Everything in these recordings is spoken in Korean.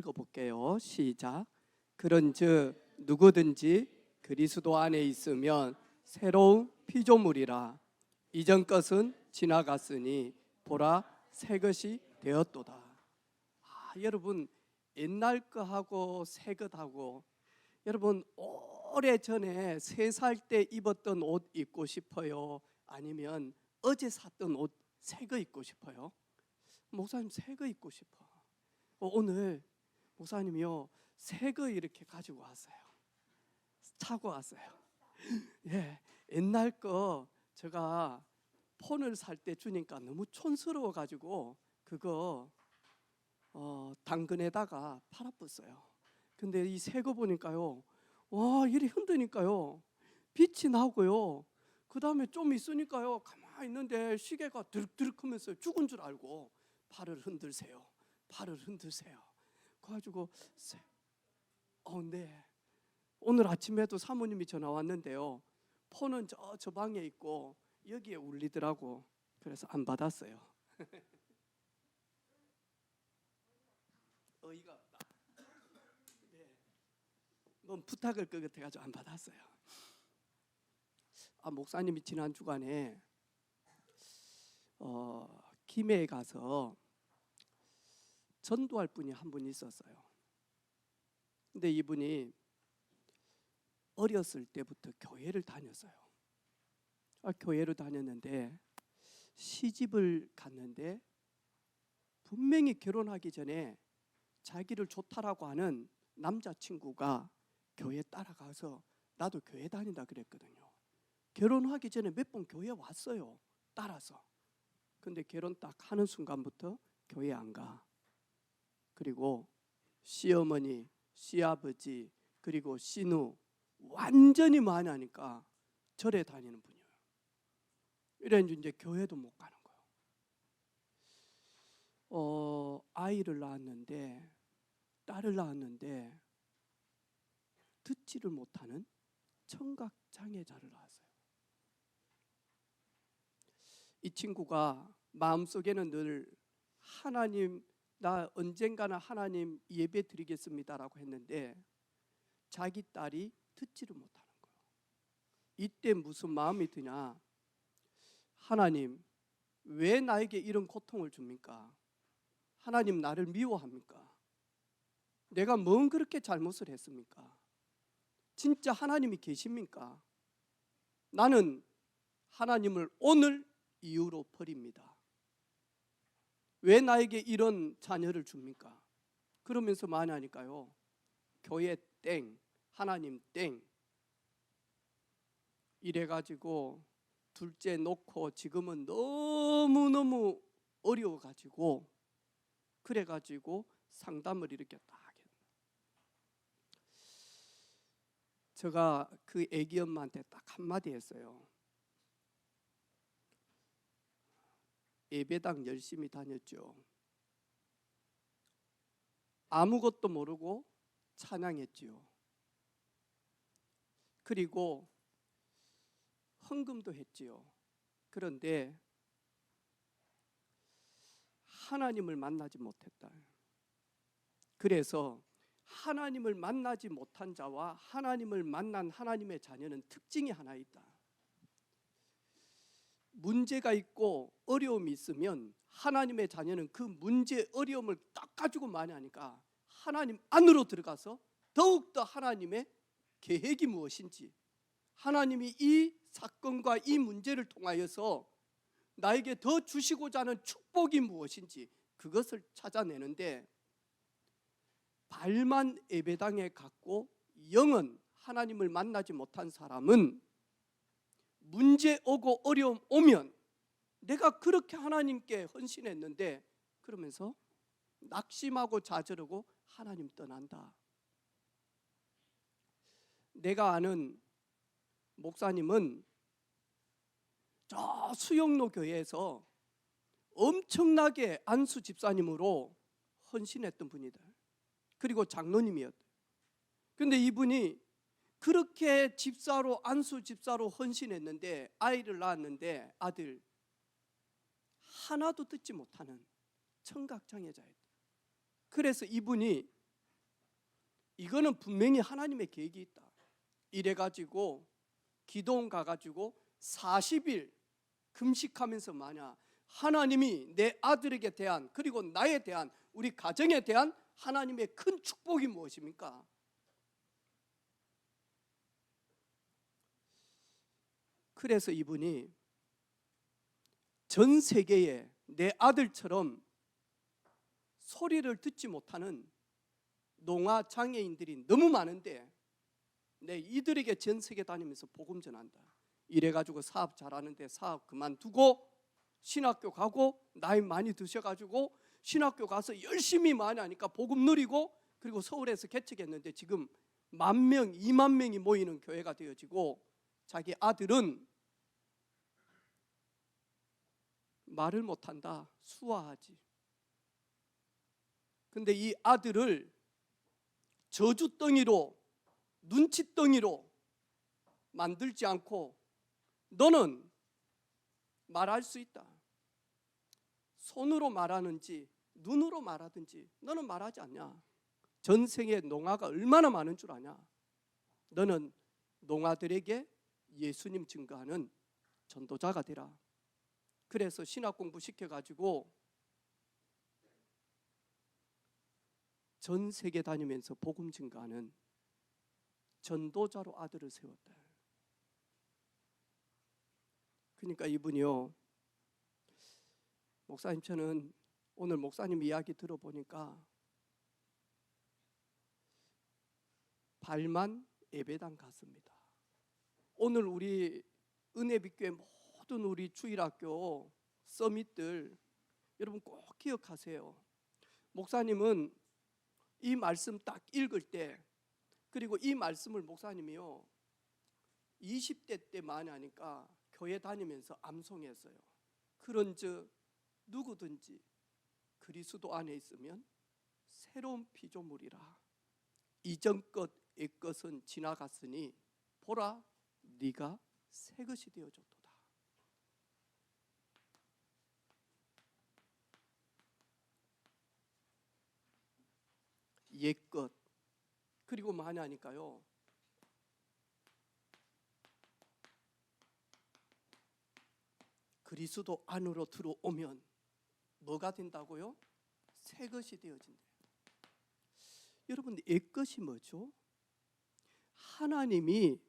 읽어볼게요. 시작. 그런즉 누구든지 그리스도 안에 있으면 새로운 피조물이라. 이전 것은 지나갔으니 보라 새 것이 되었도다. 여러분, 옛날 거하고 새 것하고, 여러분 오래전에 3살 때 입었던 옷 입고 싶어요? 아니면 어제 샀던 옷 새 거 입고 싶어요? 목사님 새 거 입고 싶어. 오늘 목사님이요 새 거 이렇게 가지고 왔어요. 차고 왔어요. 예, 옛날 거 제가 폰을 살 때 주니까 너무 촌스러워 가지고 그거 당근에다가 팔아봤어요. 근데 이 새 거 보니까요, 와, 이리 흔드니까요 빛이 나고요, 그 다음에 좀 있으니까요 가만히 있는데 시계가 드륵드륵 하면서 죽은 줄 알고 팔을 흔들세요. 팔을 흔드세요. 그래가지고 네, 오늘 아침에도 사모님이 전화 왔는데요, 폰은 저 방에 있고 여기에 울리더라고. 그래서 안 받았어요. 어이가 없다. 네. 뭐 부탁을 것 같아가지고 안 받았어요. 목사님이 지난 주간에 김해에 가서 전도할 분이 한 분 있었어요. 근데 이분이 어렸을 때부터 교회를 다녔어요. 교회를 다녔는데 시집을 갔는데 분명히 결혼하기 전에 자기를 좋다라고 하는 남자친구가 교회 따라가서 나도 교회 다닌다 그랬거든요. 결혼하기 전에 몇 번 교회 왔어요, 따라서. 근데 결혼 딱 하는 순간부터 교회 안 가. 그리고 시어머니, 시아버지, 그리고 시누 완전히 만나니까 절에 다니는 분이에요. 이래 이제 교회도 못 가는 거예요. 아이를 낳았는데, 딸을 낳았는데 듣지를 못하는 청각장애자를 낳았어요. 이 친구가 마음속에는 늘 하나님, 나 언젠가는 하나님 예배 드리겠습니다라고 했는데 자기 딸이 듣지를 못하는 거예요. 이때 무슨 마음이 드냐? 하나님, 왜 나에게 이런 고통을 줍니까? 하나님, 나를 미워합니까? 내가 뭔 그렇게 잘못을 했습니까? 진짜 하나님이 계십니까? 나는 하나님을 오늘 이유로 버립니다. 왜 나에게 이런 자녀를 줍니까? 그러면서 만나니까요, 교회 땡, 하나님 땡. 이래가지고 둘째 놓고 지금은 너무너무 어려워가지고, 그래가지고 상담을 이렇게 딱 했어요. 제가 그 애기 엄마한테 딱 한마디 했어요. 예배당 열심히 다녔죠. 아무것도 모르고 찬양했지요. 그리고 헌금도 했지요. 그런데 하나님을 만나지 못했다. 그래서 하나님을 만나지 못한 자와 하나님을 만난 하나님의 자녀는 특징이 하나 있다. 문제가 있고 어려움이 있으면 하나님의 자녀는 그 문제, 어려움을 딱 가지고 만나니까 하나님 안으로 들어가서 더욱더 하나님의 계획이 무엇인지, 하나님이 이 사건과 이 문제를 통하여서 나에게 더 주시고자 하는 축복이 무엇인지 그것을 찾아내는데, 발만 예배당에 갔고 영은 하나님을 만나지 못한 사람은 문제 오고 어려움 오면 내가 그렇게 하나님께 헌신했는데 그러면서 낙심하고 좌절하고 하나님 떠난다. 내가 아는 목사님은 저 수영로 교회에서 엄청나게 안수 집사님으로 헌신했던 분이다. 그리고 장로님이었다. 근데 이분이 그렇게 집사로, 안수 집사로 헌신했는데 아이를 낳았는데 아들 하나도 듣지 못하는 청각장애자였다. 그래서 이분이 이거는 분명히 하나님의 계획이 있다. 이래가지고 기도원 가가지고 40일 금식하면서 만약 하나님이 내 아들에게 대한, 그리고 나에 대한, 우리 가정에 대한 하나님의 큰 축복이 무엇입니까? 그래서 이분이 전 세계에 내 아들처럼 소리를 듣지 못하는 농아 장애인들이 너무 많은데 내 이들에게 전 세계 다니면서 복음 전한다. 이래가지고 사업 잘하는데 사업 그만두고 신학교 가고, 나이 많이 드셔가지고 신학교 가서 열심히 많이 하니까 복음 누리고, 그리고 서울에서 개척했는데 지금 10,000명, 20,000명이 모이는 교회가 되어지고, 자기 아들은 말을 못한다, 수화하지. 근데 이 아들을 저주덩이로, 눈치덩이로 만들지 않고 너는 말할 수 있다. 손으로 말하는지 눈으로 말하든지 너는 말하지 않냐. 전 세계 농아가 얼마나 많은 줄 아냐. 너는 농아들에게 예수님 증거하는 전도자가 되라. 그래서 신학 공부 시켜가지고 전 세계 다니면서 복음 증거하는 전도자로 아들을 세웠다. 그러니까 이분이요, 목사님, 저는 오늘 목사님 이야기 들어보니까 발만 예배당 갔습니다. 오늘 우리 은혜빛교회 모든 우리 주일학교 서밋들 여러분 꼭 기억하세요. 목사님은 이 말씀 딱 읽을 때, 그리고 이 말씀을 목사님이요 20대 때 많이 하니까 교회 다니면서 암송했어요. 그런즉 누구든지 그리스도 안에 있으면 새로운 피조물이라. 이전 것 옛것은 지나갔으니 보라 네가 새 것이 되어졌도다. 옛것, 그리고 많이 하니까요 그리스도 안으로 들어오면 뭐가 된다고요? 새 것이 되어진대요. 여러분, 옛것이 뭐죠? 하나님이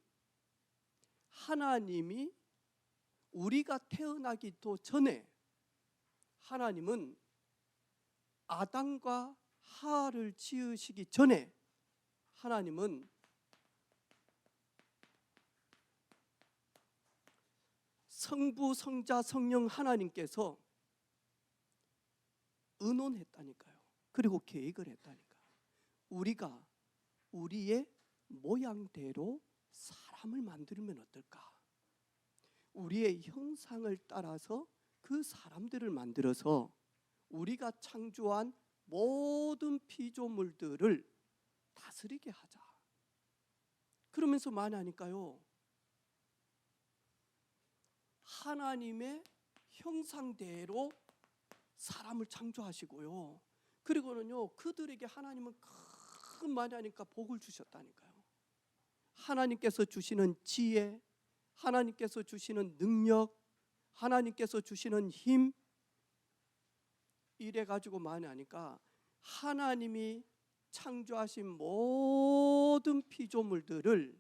우리가 태어나기도 전에 하나님은 아담과 하와를 지으시기 전에 하나님은 성부, 성자, 성령 하나님께서 의논했다니까요. 그리고 계획을 했다니까요. 우리가 우리의 모양대로 사람을 만들면 어떨까? 우리의 형상을 따라서 그 사람들을 만들어서 우리가 창조한 모든 피조물들을 다스리게 하자. 그러면서 많이 하니까요 하나님의 형상대로 사람을 창조하시고요, 그리고는요 그들에게 하나님은 큰 많이 하니까 복을 주셨다니까요. 하나님께서 주시는 지혜, 하나님께서 주시는 능력, 하나님께서 주시는 힘, 이래가지고 많이 하니까 하나님이 창조하신 모든 피조물들을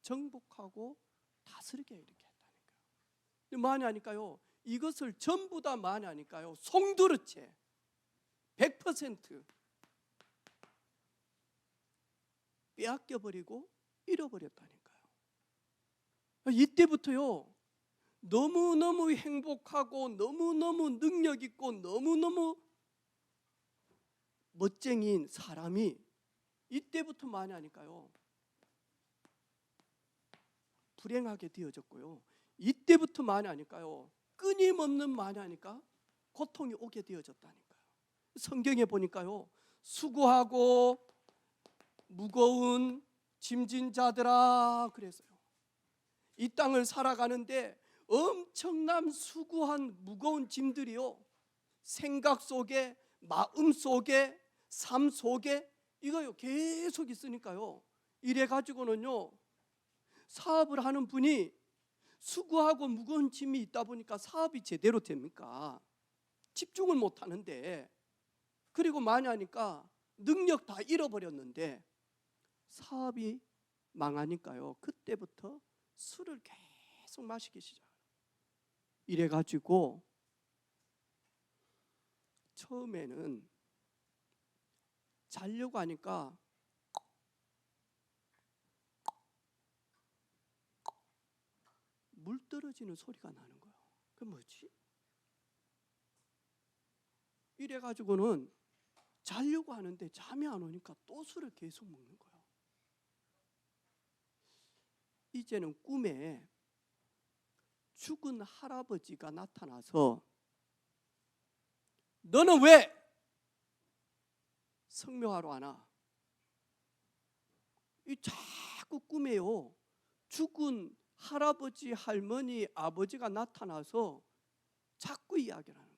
정복하고 다스리게 이렇게 했다니까요. 많이 하니까요 이것을 전부 다 많이 하니까요 송두리째 100% 빼앗겨버리고 잃어버렸다니까요. 이때부터요 너무너무 행복하고 너무너무 능력 있고 너무너무 멋쟁이인 사람이 이때부터 많이 하니까요 불행하게 되어졌고요, 이때부터 많이 하니까요 끊임없는 많이 하니까 고통이 오게 되어졌다니까요. 성경에 보니까요 수고하고 무거운 짐진 자들아 그랬어요. 이 땅을 살아가는데 엄청난 수고한 무거운 짐들이요 생각 속에, 마음 속에, 삶 속에 이거요 계속 있으니까요. 이래 가지고는요 사업을 하는 분이 수고하고 무거운 짐이 있다 보니까 사업이 제대로 됩니까? 집중을 못 하는데, 그리고 많이 하니까 능력 다 잃어버렸는데 사업이 망하니까요. 그때부터 술을 계속 마시기 시작해요. 이래 가지고 처음에는 자려고 하니까 물 떨어지는 소리가 나는 거예요. 그게 뭐지? 이래 가지고는 자려고 하는데 잠이 안 오니까 또 술을 계속 먹는 거예요. 이제는 꿈에 죽은 할아버지가 나타나서 너는 왜 성묘하러 안 와? 이 자꾸 꿈에요 죽은 할아버지, 할머니, 아버지가 나타나서 자꾸 이야기를 하는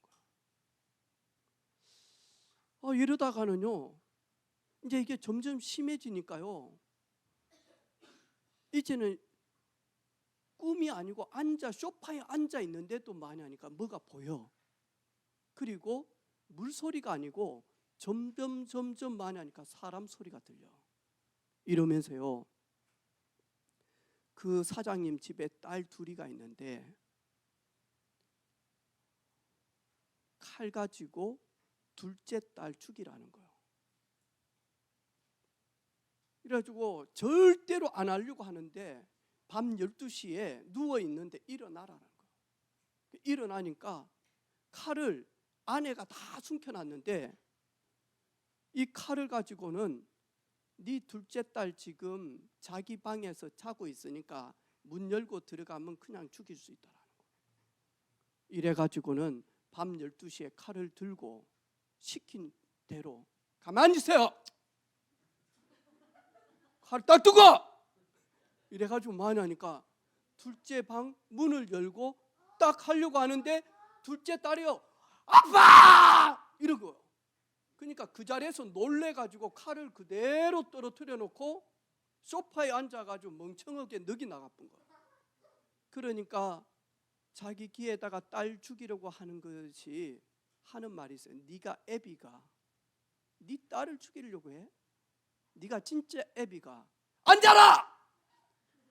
거예요. 이러다가는요 이제 이게 점점 심해지니까요 이제는 꿈이 아니고 소파에 앉아 있는데도 많이 하니까 뭐가 보여. 그리고 물소리가 아니고 점점 많이 하니까 사람 소리가 들려. 이러면서요 그 사장님 집에 딸 둘이가 있는데 칼 가지고 둘째 딸 죽이라는 거예요. 그래가지고 절대로 안 하려고 하는데 밤 12시에 누워있는데 일어나라는 거예요. 일어나니까 칼을 아내가 다 숨겨놨는데 이 칼을 가지고는 네 둘째 딸 지금 자기 방에서 자고 있으니까 문 열고 들어가면 그냥 죽일 수 있다라는 거예요. 이래가지고는 밤 12시에 칼을 들고 시킨 대로 가만히 있어요. 칼 딱 두고! 이래가지고 많이 하니까 둘째 방 문을 열고 딱 하려고 하는데 둘째 딸이요 아빠! 이러고 그러니까 그 자리에서 놀래가지고 칼을 그대로 떨어뜨려 놓고 소파에 앉아가지고 멍청하게 넋이 나가쁜 거예요. 그러니까 자기 귀에다가 딸 죽이려고 하는 것이 하는 말이 있어요. 네가 애비가 네 딸을 죽이려고 해? 네가 진짜 애비가 앉아라!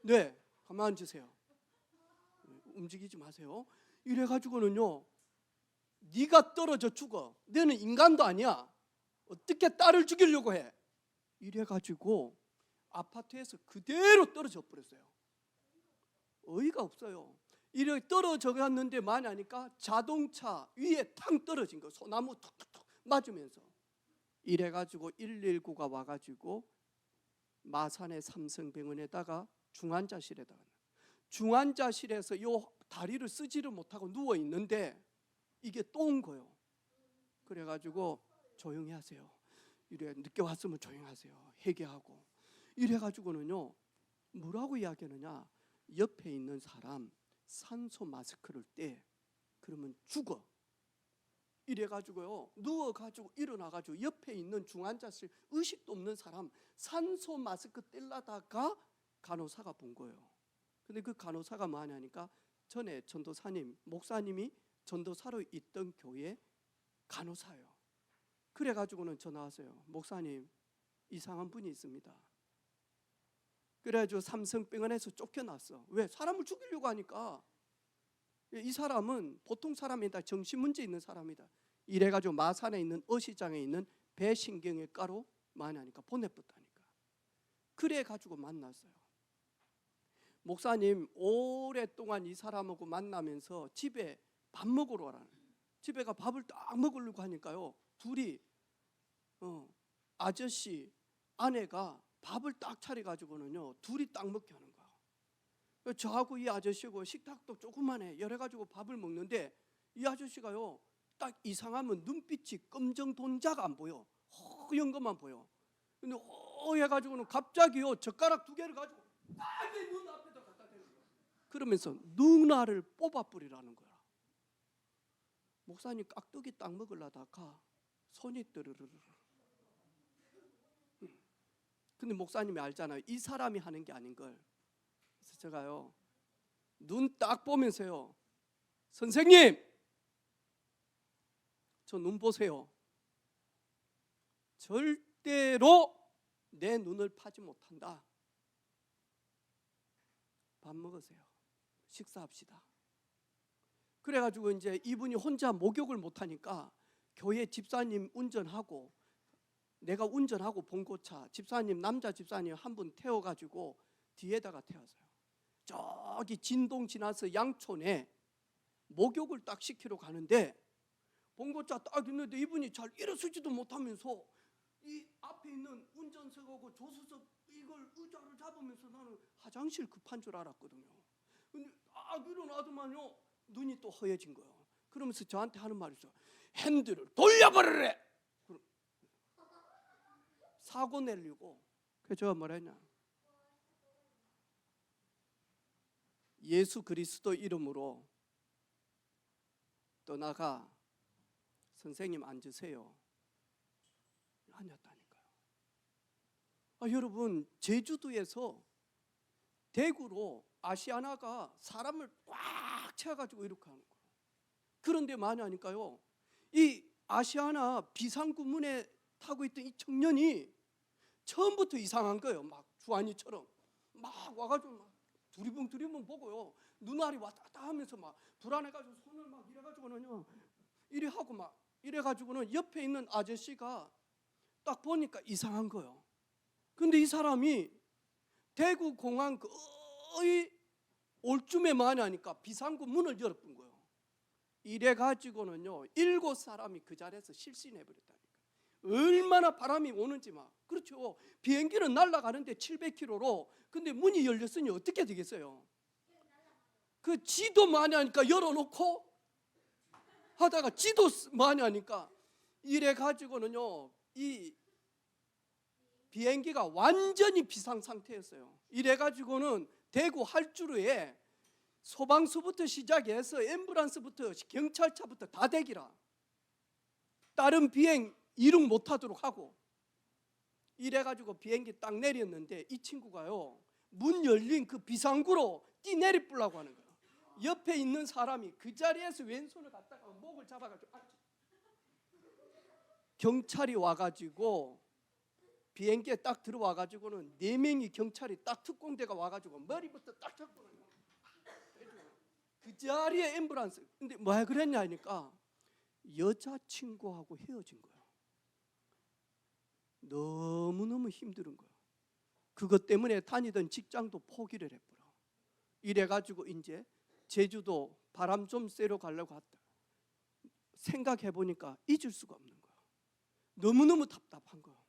네, 가만히 앉으세요. 움직이지 마세요. 이래가지고는요 네가 떨어져 죽어. 너는 인간도 아니야. 어떻게 딸을 죽이려고 해? 이래가지고 아파트에서 그대로 떨어져 버렸어요. 어이가 없어요. 이렇게 떨어져 갔는데 많이 하니까 자동차 위에 탕 떨어진 거, 소나무 툭툭툭 맞으면서. 이래가지고 119가 와가지고 마산의 삼성병원에다가 중환자실에다가, 중환자실에서 요 다리를 쓰지를 못하고 누워 있는데 이게 또 온 거예요. 그래가지고 조용히 하세요. 이래 늦게 왔으면 조용히 하세요. 회개하고. 이래가지고는요 뭐라고 이야기하느냐, 옆에 있는 사람 산소 마스크를 떼, 그러면 죽어. 이래가지고요 누워가지고 일어나가지고 옆에 있는 중환자실 의식도 없는 사람 산소 마스크 떼려다가 간호사가 본 거예요. 근데 그 간호사가 뭐하냐니까 전에 전도사님, 목사님이 전도사로 있던 교회 간호사예요. 그래가지고는 전화 왔어요. 목사님 이상한 분이 있습니다. 그래가지고 삼성병원에서 쫓겨났어. 왜? 사람을 죽이려고 하니까. 이 사람은 보통 사람이다. 정신문제 있는 사람이다. 이래가지고 마산에 있는 어시장에 있는 배신경외과로 많이 하니까 보내버렸다니까. 그래가지고 만났어요. 목사님 오랫동안 이 사람하고 만나면서 집에 밥 먹으러 오라는, 집에 가 밥을 딱 먹으려고 하니까요 둘이 아저씨 아내가 밥을 딱 차려가지고는요 둘이 딱 먹게 하는 거야. 저하고 이 아저씨고 식탁도 조그만해 열어가지고 밥을 먹는데 이 아저씨가요 딱 이상하면 눈빛이 검정돈자가 안 보여. 허연 것만 보여. 근데 해가지고는 갑자기요 젓가락 2개를 가지고 딱 내 눈 앞에다 갖다 대는 거야. 그러면서 누나를 뽑아버리라는 거야. 목사님 깍두기 딱 먹으려다가 손이 뜨르르르. 근데 목사님이 알잖아요. 이 사람이 하는 게 아닌 걸. 그래서 제가요, 눈 딱 보면서요, 선생님, 저 눈 보세요. 절대로 내 눈을 파지 못한다. 밥 먹으세요. 식사합시다. 그래가지고 이제 이분이 혼자 목욕을 못하니까 교회 집사님 운전하고, 내가 운전하고 봉고차 집사님, 남자 집사님 한 분 태워가지고 뒤에다가 태웠어요. 저기 진동 지나서 양촌에 목욕을 딱 시키러 가는데 봉고차 딱 있는데 이분이 잘 일어서지도 못하면서 이 앞에 있는 운전석하고 조수석 이걸 의자를 잡으면서 나는 화장실 급한 줄 알았거든요. 근데 일어나더만요 눈이 또 허해진 거예요. 그러면서 저한테 하는 말이 있어요. 핸들을 돌려버리래. 사고 내려고. 그래서 제가 뭐라 했냐, 예수 그리스도 이름으로 떠나가. 선생님 앉으세요. 앉았다니까요. 여러분, 제주도에서 대구로 아시아나가 사람을 꽉 채워가지고 이렇게 하는 거예요. 그런데 많이 하니까요, 이 아시아나 비상구문에 타고 있던 이 청년이 처음부터 이상한 거예요. 막 주한이처럼 막 와가지고 막 두리뭉 보고요, 눈알이 왔다 갔다 하면서 막 불안해가지고 손을 막 이래가지고는요, 이래 하고 막 이래가지고는 옆에 있는 아저씨가 딱 보니까 이상한 거예요. 근데 이 사람이 대구 공항 거의 올 쯤에 많이 하니까 비상구 문을 열어본 거예요. 이래가지고는요 7사람이 그 자리에서 실신해버렸다니까. 얼마나 바람이 오는지 막. 그렇죠. 비행기는 날아가는데 700km로. 근데 문이 열렸으니 어떻게 되겠어요? 그 지도 많이 하니까 열어놓고 하다가 지도 많이 하니까 이래가지고는요 이 비행기가 완전히 비상 상태였어요. 이래가지고는 대구 할주루에 소방서부터 시작해서 앰뷸런스부터 경찰차부터 다 대기라. 다른 비행 이륙 못하도록 하고. 이래가지고 비행기 딱 내렸는데 이 친구가요 문 열린 그 비상구로 뛰 내리쁘려고 하는 거예요. 옆에 있는 사람이 그 자리에서 왼손을 갖다가 목을 잡아가지고 경찰이 와가지고 비행기에 딱 들어와가지고는 4명이 경찰이 딱 특공대가 와가지고 머리부터 딱 잡고 그 자리에 앰뷸런스. 근데 뭐 그랬냐 하니까 여자친구하고 헤어진 거예요. 너무너무 힘든 거예요. 그것 때문에 다니던 직장도 포기를 해버려. 이래가지고 이제 제주도 바람 좀 쐬러 가려고 했다. 생각해보니까 잊을 수가 없는 거예요. 너무너무 답답한 거예요.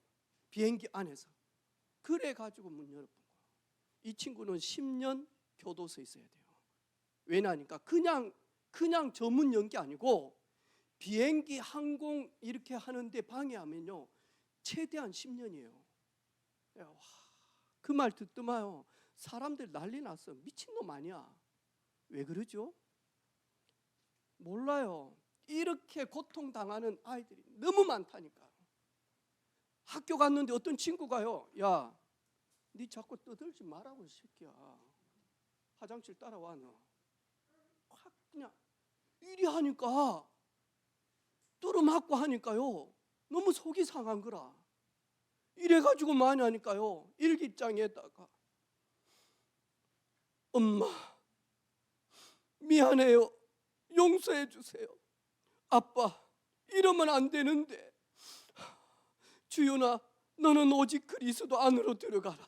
비행기 안에서. 그래가지고 문 열어본 거예요. 이 친구는 10년 교도소에 있어야 돼요. 왜냐니까 그냥 전문 연 게 아니고 비행기 항공 이렇게 하는데 방해하면요 최대한 10년이에요. 그 말 듣더만요 사람들 난리 났어. 미친놈 아니야. 왜 그러죠? 몰라요. 이렇게 고통당하는 아이들이 너무 많다니까. 학교 갔는데 어떤 친구가요, 야, 니 자꾸 떠들지 말라고 이 새끼야. 화장실 따라와 너. 확 그냥 이리 하니까 뚫어맞고 하니까요 너무 속이 상한 거라. 이래가지고 많이 하니까요 일기장에다가 엄마 미안해요. 용서해 주세요. 아빠 이러면 안 되는데 주연아 너는 오직 그리스도 안으로 들어가라.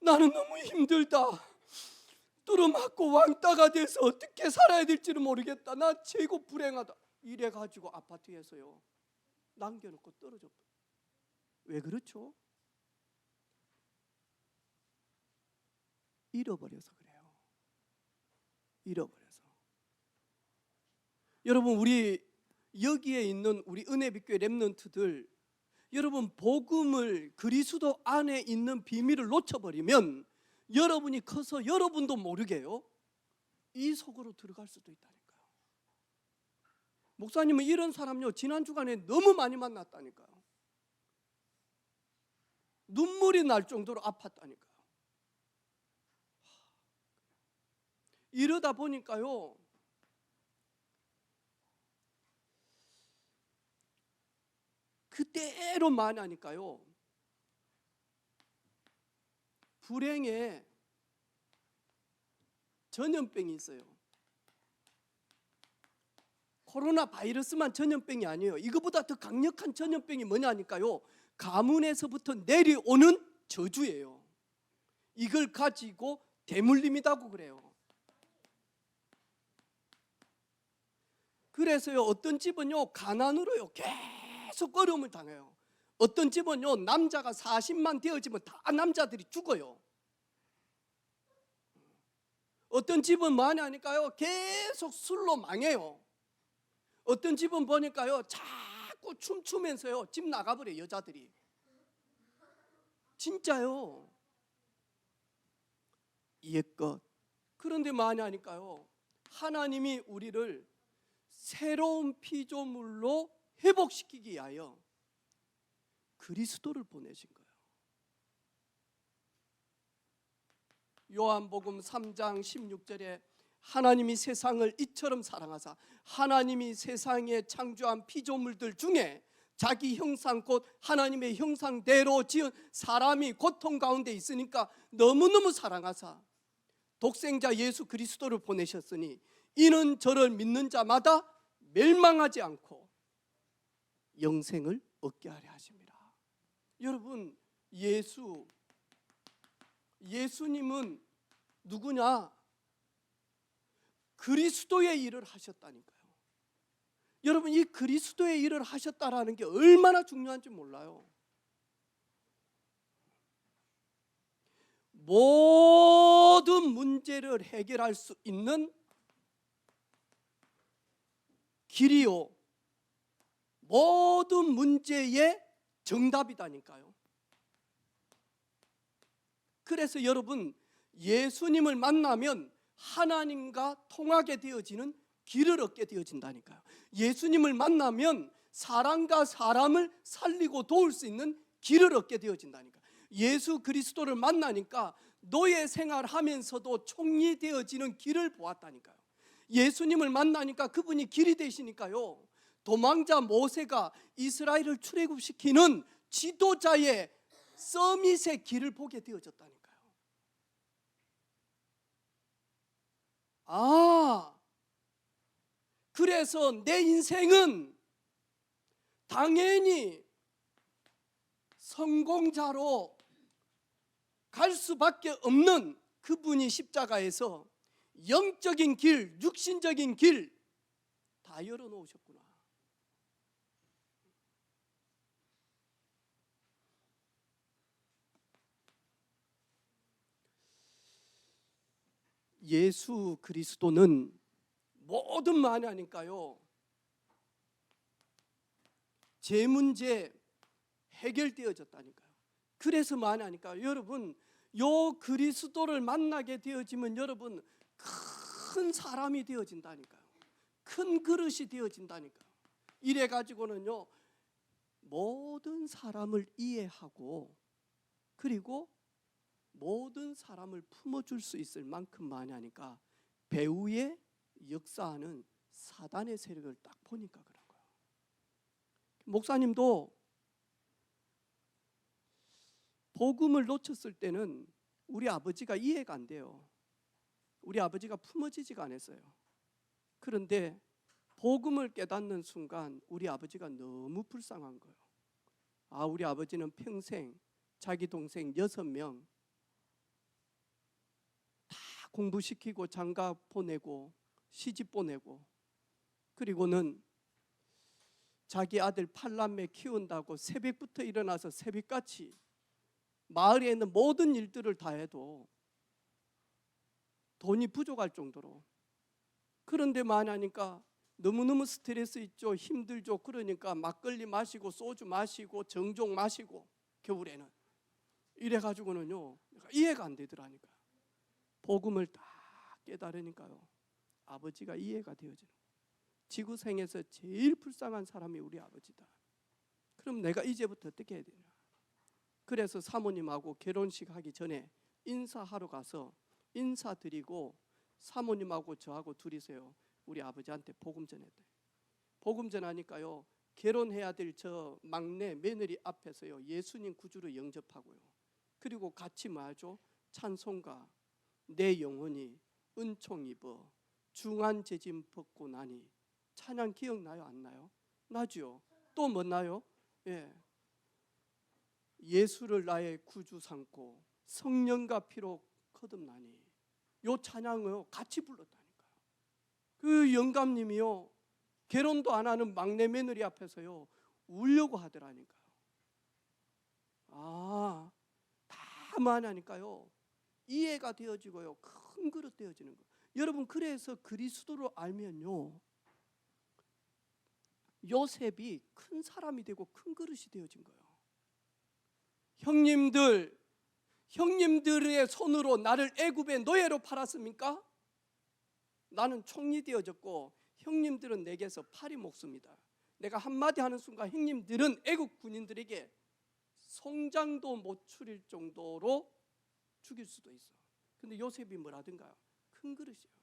나는 너무 힘들다. 뚫어맞고 왕따가 돼서 어떻게 살아야 될지는 모르겠다. 나 최고 불행하다. 이래가지고 아파트에서요 남겨놓고 떨어져. 왜 그렇죠? 잃어버려서 그래요. 잃어버려서. 여러분 우리 여기에 있는 우리 은혜빛교회 렘넌트들, 여러분 복음을 그리스도 안에 있는 비밀을 놓쳐버리면 여러분이 커서 여러분도 모르게요 이 속으로 들어갈 수도 있다니까요. 목사님은 이런 사람요 지난 주간에 너무 많이 만났다니까요. 눈물이 날 정도로 아팠다니까요. 이러다 보니까요, 그대로 만하니까요, 불행에 전염병이 있어요. 코로나 바이러스만 전염병이 아니에요. 이거보다 더 강력한 전염병이 뭐냐니까요, 가문에서부터 내려오는 저주예요. 이걸 가지고 대물림이라고 그래요. 그래서요, 어떤 집은요 가난으로요 계속 어려움을 당해요. 어떤 집은요 남자가 40만 되어지면 다 남자들이 죽어요. 어떤 집은 많이 하니까요 계속 술로 망해요. 어떤 집은 보니까요 자꾸 춤추면서요 집 나가버려요, 여자들이. 진짜요. 이해껏. 그런데 많이 하니까요 하나님이 우리를 새로운 피조물로 회복시키기 위하여 그리스도를 보내신 거예요. 요한복음 3장 16절에 하나님이 세상을 이처럼 사랑하사 하나님이 세상에 창조한 피조물들 중에 자기 형상 곧 하나님의 형상대로 지은 사람이 고통 가운데 있으니까 너무너무 사랑하사 독생자 예수 그리스도를 보내셨으니 이는 저를 믿는 자마다 멸망하지 않고 영생을 얻게 하려 하십니다. 여러분, 예수님은 누구냐? 그리스도의 일을 하셨다니까요. 여러분, 이 그리스도의 일을 하셨다라는 게 얼마나 중요한지 몰라요. 모든 문제를 해결할 수 있는 길이요, 모든 문제의 정답이다니까요. 그래서 여러분, 예수님을 만나면 하나님과 통하게 되어지는 길을 얻게 되어진다니까요. 예수님을 만나면 사람과 사람을 살리고 도울 수 있는 길을 얻게 되어진다니까요. 예수 그리스도를 만나니까 노예 생활하면서도 총리 되어지는 길을 보았다니까요. 예수님을 만나니까 그분이 길이 되시니까요, 도망자 모세가 이스라엘을 출애굽시키는 지도자의 서밋의 길을 보게 되어졌다니까요. 그래서 내 인생은 당연히 성공자로 갈 수밖에 없는 그분이 십자가에서 영적인 길, 육신적인 길 다 열어놓으셨구나. 예수 그리스도는 모든 많이 하니까요, 제 문제 해결되어졌다니까요. 그래서 많이 하니까 여러분, 요 그리스도를 만나게 되어지면 여러분 큰 사람이 되어진다니까요. 큰 그릇이 되어진다니까요. 이래 가지고는요 모든 사람을 이해하고 그리고 모든 사람을 품어줄 수 있을 만큼 많이 하니까 배후에 역사하는 사단의 세력을 딱 보니까 그런 거예요. 목사님도 복음을 놓쳤을 때는 우리 아버지가 이해가 안 돼요. 우리 아버지가 품어지지가 않았어요. 그런데 복음을 깨닫는 순간 우리 아버지가 너무 불쌍한 거예요. 우리 아버지는 평생 자기 동생 6명 다 공부시키고 장가 보내고 시집 보내고, 그리고는 자기 아들 8남매 키운다고 새벽부터 일어나서 새벽같이 마을에 있는 모든 일들을 다 해도 돈이 부족할 정도로, 그런데 만하니까 너무너무 스트레스 있죠, 힘들죠. 그러니까 막걸리 마시고 소주 마시고 정종 마시고 겨울에는 이래가지고는요 이해가 안 되더라니까요. 복음을 딱 깨달으니까요 아버지가 이해가 되어지는 거예요. 지구생에서 제일 불쌍한 사람이 우리 아버지다. 그럼 내가 이제부터 어떻게 해야 되냐? 그래서 사모님하고 결혼식 하기 전에 인사하러 가서 인사드리고 사모님하고 저하고 둘이서요 우리 아버지한테 복음 전했대. 복음 전하니까요 결혼해야 될 저 막내 며느리 앞에서요 예수님 구주로 영접하고요. 그리고 같이 말죠. 찬송가 내 영혼이 은총 입어 중한 재짐 벗고 나니 찬양 기억나요? 안 나요? 나죠. 또 뭐 나요? 예. 예수를 나의 구주 삼고 성령과 피로 거듭나니 요 찬양을 같이 불렀다니까요. 그 영감님이요 결혼도 안 하는 막내 며느리 앞에서요 울려고 하더라니까요. 다 만하니까요 이해가 되어지고요 큰 그릇 되어지는 거예요. 여러분 그래서 그리스도를 알면요 요셉이 큰 사람이 되고 큰 그릇이 되어진 거예요. 형님들의 손으로 나를 애굽의 노예로 팔았습니까? 나는 총리 되어졌고 형님들은 내게서 팔이 목숨이다. 내가 한마디 하는 순간 형님들은 애굽 군인들에게 송장도 못 추릴 정도로 죽일 수도 있어. 근데 요셉이 뭐라든가요? 큰 그릇이에요.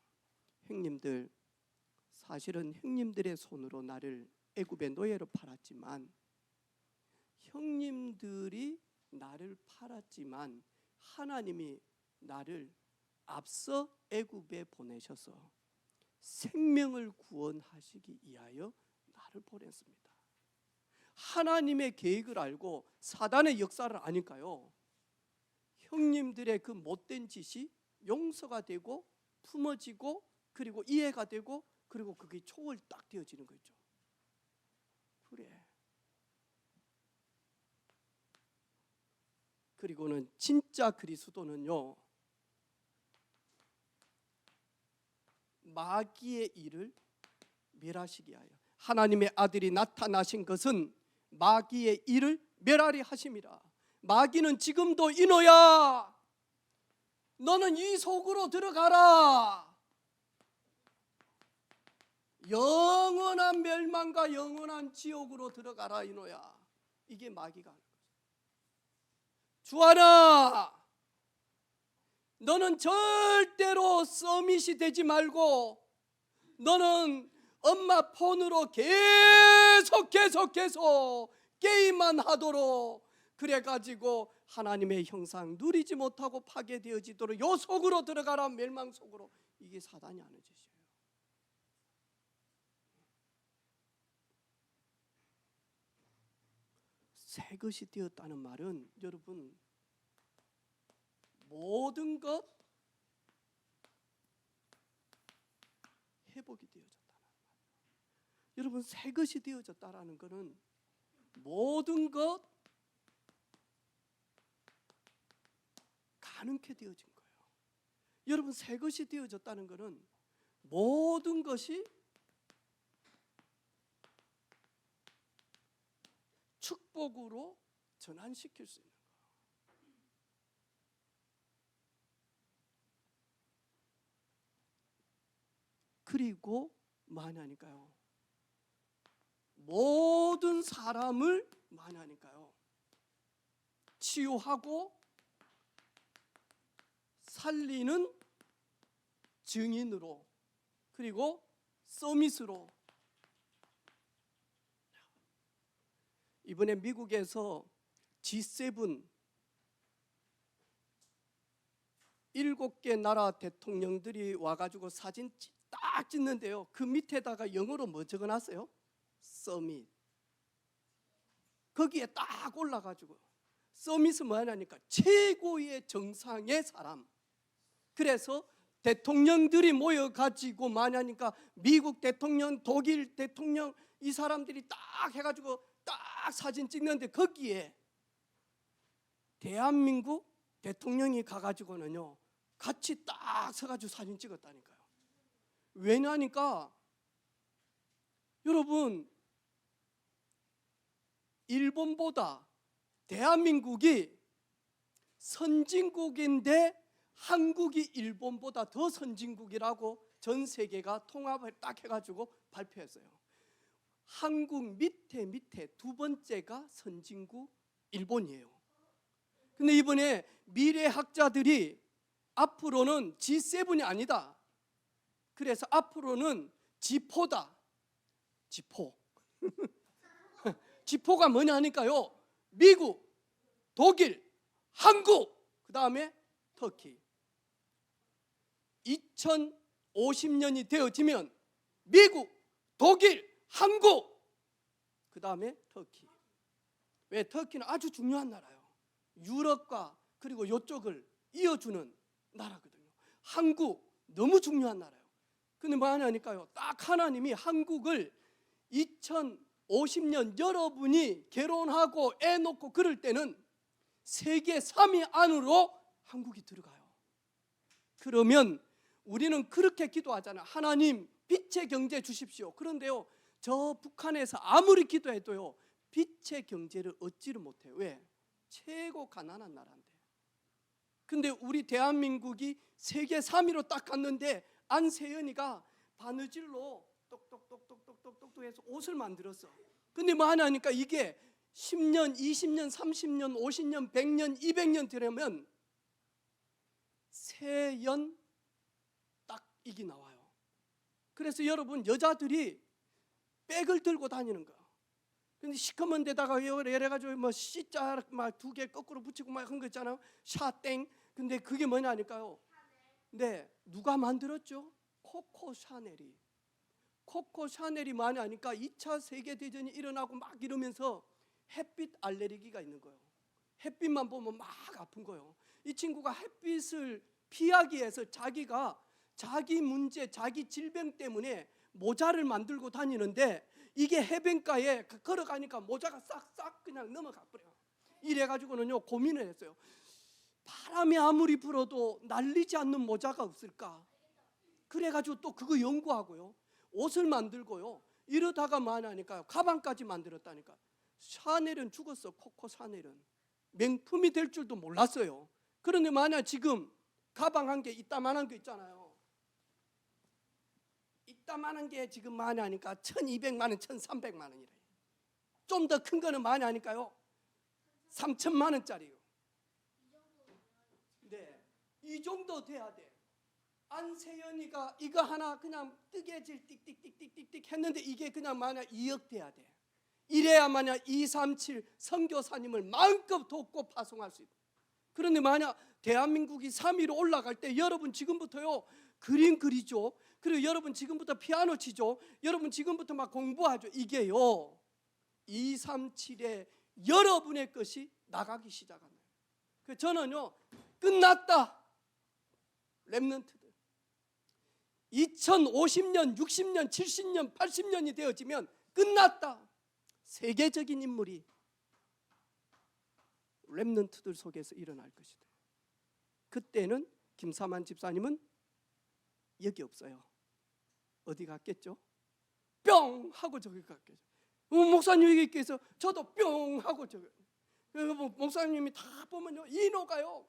형님들, 사실은 형님들의 손으로 나를 애굽의 노예로 팔았지만 형님들이 나를 팔았지만 하나님이 나를 앞서 애굽에 보내셔서 생명을 구원하시기 위하여 나를 보냈습니다. 하나님의 계획을 알고 사단의 역사를 아니까요 형님들의 그 못된 짓이 용서가 되고 품어지고 그리고 이해가 되고 그리고 그게 초월 딱 되어지는 거죠. 그래. 그리고는 진짜 그리스도는요 마귀의 일을 멸하시기 위하여 하나님의 아들이 나타나신 것은 마귀의 일을 멸하리 하심이라. 마귀는 지금도 이노야 너는 이 속으로 들어가라. 영원한 멸망과 영원한 지옥으로 들어가라 이노야. 이게 마귀가 하는 거죠. 주하나 너는 절대로 서밋이 되지 말고 너는 엄마 폰으로 계속 게임만 하도록 그래가지고 하나님의 형상 누리지 못하고 파괴되어지도록 요 속으로 들어가라. 멸망 속으로. 이게 사단이 하는 짓이에요. 새 것이 되었다는 말은 여러분 모든 것 회복이 되어졌다는 말이에요. 여러분 새 것이 되어졌다라는 것은 모든 것 가능케 되어진 거예요. 여러분 새 것이 되어졌다는 것은 모든 것이 축복으로 전환시킬 수 있는 거예요. 그리고 많이 하니까요 모든 사람을 많이 하니까요 치유하고 살리는 증인으로 그리고 서밋으로. 이번에 미국에서 G7 7개 나라 대통령들이 와가지고 사진 딱 찍는데요 그 밑에다가 영어로 뭐 적어놨어요? 서밋. 거기에 딱 올라가지고 서밋은 뭐냐니까 최고의 정상의 사람. 그래서 대통령들이 모여가지고 뭐냐니까 미국 대통령, 독일 대통령 이 사람들이 딱 해가지고 딱 사진 찍는데 거기에 대한민국 대통령이 가가지고는요 같이 딱 서가지고 사진 찍었다니까요. 왜냐니까 여러분 일본보다 대한민국이 선진국인데 한국이 일본보다 더 선진국이라고 전 세계가 통합을 딱 해가지고 발표했어요. 한국 밑에 두 번째가 선진국 일본이에요. 근데 이번에 미래학자들이 앞으로는 G7이 아니다. 그래서 앞으로는 G4다. G4. G4가 뭐냐 하니까요. 미국, 독일, 한국, 그 다음에 터키. 2050년이 되어지면 미국, 독일, 한국, 그 다음에 터키. 왜? 터키는 아주 중요한 나라예요. 유럽과 그리고 이쪽을 이어주는 나라거든요. 한국 너무 중요한 나라예요. 근데 뭐 하냐니까요. 딱 하나님이 한국을 2050년 여러분이 결혼하고 애 놓고 그럴 때는 세계 3위 안으로 한국이 들어가요. 그러면 우리는 그렇게 기도하잖아요. 하나님 빛의 경제 주십시오. 그런데요, 저 북한에서 아무리 기도해도요, 빛의 경제를 얻지를 못해요. 왜? 최고 가난한 나라인데. 근데 우리 대한민국이 세계 3위로 딱 갔는데 안세연이가 바느질로 똑똑똑똑똑똑똑 해서 옷을 만들었어. 근데 뭐 하냐니까 이게 10년, 20년, 30년, 50년, 100년, 200년 되려면 세연 딱 이게 나와요. 그래서 여러분 여자들이 백을 들고 다니는 거. 근데 시커먼 데다가 이래가지고 뭐 C자 막 2개 거꾸로 붙이고 막 한 거 있잖아요. 샤땡. 근데 그게 뭐냐니까요. 네, 누가 만들었죠? 코코 샤넬이. 코코 샤넬이 뭐냐니까 2차 세계대전이 일어나고 막 이러면서 햇빛 알레르기가 있는 거예요. 햇빛만 보면 막 아픈 거예요. 이 친구가 햇빛을 피하기 위해서 자기가 자기 문제, 자기 질병 때문에 모자를 만들고 다니는데 이게 해변가에 걸어가니까 모자가 싹싹 그냥 넘어가 버려요. 이래가지고는요 고민을 했어요. 바람이 아무리 불어도 날리지 않는 모자가 없을까? 그래가지고 또 그거 연구하고요, 옷을 만들고요, 이러다가 뭐하냐니까요, 가방까지 만들었다니까. 샤넬은 죽었어. 코코 샤넬은 명품이 될 줄도 몰랐어요. 그런데 만약 지금 가방 한 개 이따만한 게 있잖아요. 이따만한 게 지금 많이 하니까 1200만 원, 1300만 원이래요. 좀 더 큰 거는 많이 하니까요 3000만 원짜리요. 네, 이 정도 돼야 돼. 안세연이가 이거 하나 그냥 뜨개질 띡띡띡띡띡 했는데 이게 그냥 만약 2억 돼야 돼. 이래야 만약 237 선교사님을 마음껏 돕고 파송할 수 있다. 그런데 만약 대한민국이 3위로 올라갈 때 여러분 지금부터요 그림 그리죠. 그리고 여러분 지금부터 피아노 치죠. 여러분 지금부터 막 공부하죠. 이게요 237에 여러분의 것이 나가기 시작합니다. 그래서 저는요 끝났다. 렘넌트들 2050년, 60년, 70년, 80년이 되어지면 끝났다. 세계적인 인물이 렘넌트들 속에서 일어날 것이다. 그때는 김사만 집사님은 여기 없어요. 어디 갔겠죠? 뿅 하고 저기 갔겠죠. 목사님 여기 있겠어. 저도 뿅 하고 저기. 목사님이 다 보면요 인호가요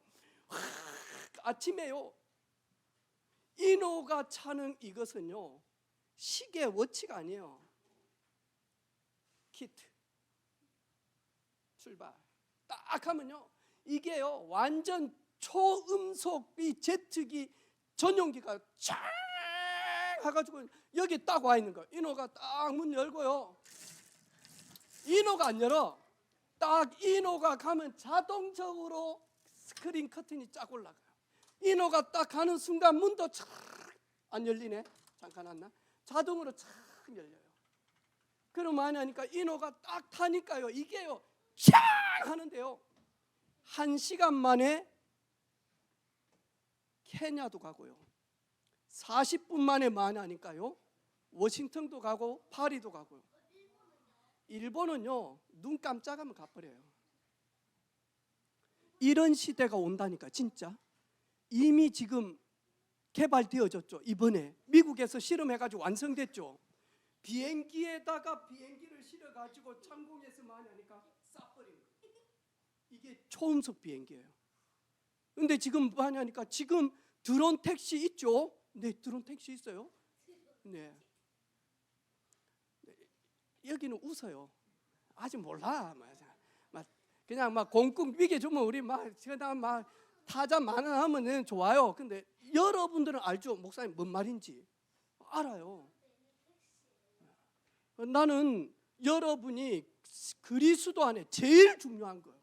아침에요 인호가 차는 이것은요 시계 워치가 아니에요. 키트 출발 딱 하면요 이게요 완전 초음속 이 제트기 전용기가 쫙 해가지고 여기 딱 와 있는 거예요. 인호가 딱 문 열고요 인호가 안 열어. 딱 인호가 가면 자동적으로 스크린 커튼이 쫙 올라가요. 인호가 딱 가는 순간 문도 착 안 열리네. 잠깐 왔나? 자동으로 착 열려요. 그럼 많이 하니까 인호가 딱 타니까요 이게요 캬 하는데요 1시간 만에 케냐도 가고요 40분 만에 많이 하니까요 워싱턴도 가고 파리도 가고요. 일본은요 눈 깜짝하면 가버려요. 이런 시대가 온다니까. 진짜 이미 지금 개발되어졌죠. 이번에 미국에서 실험해가지고 완성됐죠. 비행기에다가 비행기를 실어가지고 창공에서 많이 하니까 쏴버리는 거예요. 이게 초음속 비행기예요. 근데 지금 많이 하니까 지금 드론 택시 있죠. 네, 드론 택시 있어요. 네. 여기는 웃어요. 아직 몰라. 그냥 막 공국 비게 주면 우리 막 그냥 막 타자 만원하면 좋아요. 근데 여러분들은 알죠? 목사님 뭔 말인지 알아요. 나는 여러분이 그리스도 안에 제일 중요한 거예요.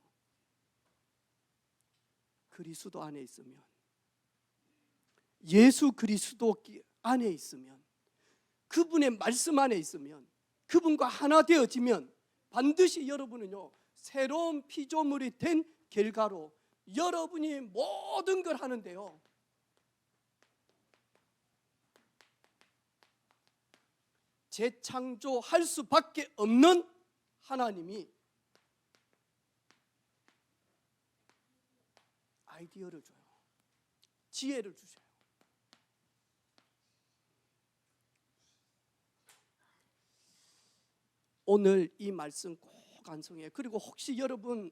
그리스도 안에 있으면, 예수 그리스도 안에 있으면, 그분의 말씀 안에 있으면, 그분과 하나 되어지면 반드시 여러분은요 새로운 피조물이 된 결과로 여러분이 모든 걸 하는데요, 재창조할 수밖에 없는 하나님이 아이디어를 줘요. 지혜를 주셔요. 오늘 이 말씀 꼭 간송해요. 그리고 혹시 여러분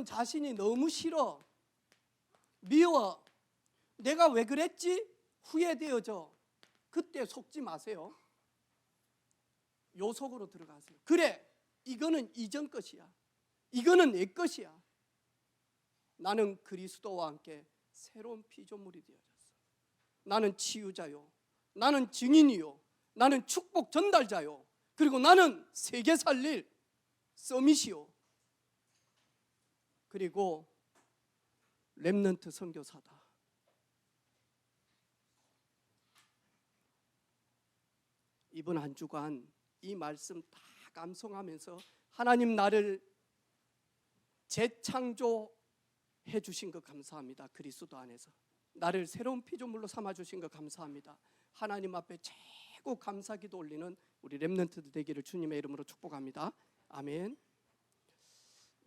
자신이 너무 싫어, 미워, 내가 왜 그랬지? 후회되어져. 그때 속지 마세요. 요 속으로 들어가세요. 그래, 이거는 이전 것이야. 이거는 내 것이야. 나는 그리스도와 함께 새로운 피조물이 되어졌어. 나는 치유자요, 나는 증인이요, 나는 축복 전달자요, 그리고 나는 세계 살릴 서밋이요, 그리고 렘넌트 선교사다. 이번 한 주간 이 말씀 다 감성하면서 하나님 나를 재창조해 주신 것 감사합니다. 그리스도 안에서 나를 새로운 피조물로 삼아 주신 것 감사합니다. 하나님 앞에 최고 감사기도 올리는 우리 렘넌트들 되기를 주님의 이름으로 축복합니다. 아멘.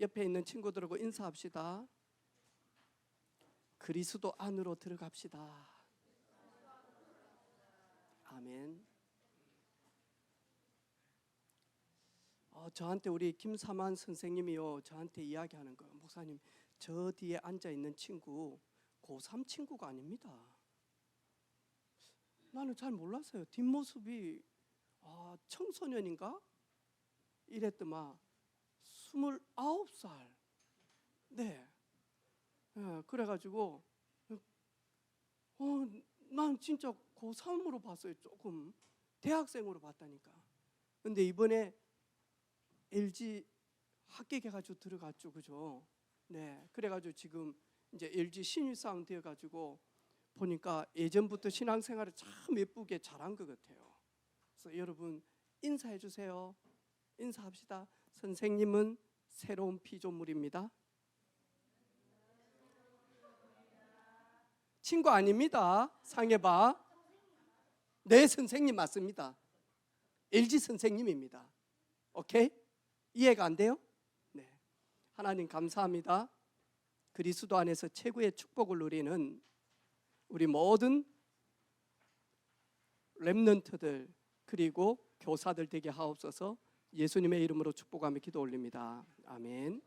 옆에 있는 친구들하고 인사합시다. 그리스도 안으로 들어갑시다. 아멘. 저한테 우리 김사만 선생님이요 저한테 이야기하는 거예요. 목사님, 저 뒤에 앉아 있는 친구 고3 친구가 아닙니다. 나는 잘 몰랐어요. 뒷모습이 청소년인가? 이랬더만 29살. 네. 그래가지고 난 진짜 고3으로 봤어요. 조금 대학생으로 봤다니까. 근데 이번에 LG 합격해가지고 들어갔죠, 그죠? 네, 그래가지고 지금 이제 LG 신입사원 되어가지고 보니까 예전부터 신앙생활을 참 예쁘게 잘한 것 같아요. 그래서 여러분 인사해 주세요. 인사합시다. 선생님은 새로운 피조물입니다. 친구 아닙니다. 상해봐. 네, 선생님 맞습니다. LG 선생님입니다. 오케이? 이해가 안 돼요? 네. 하나님 감사합니다. 그리스도 안에서 최고의 축복을 누리는 우리 모든 렘넌트들 그리고 교사들 되게 하옵소서. 예수님의 이름으로 축복하며 기도 올립니다. 아멘.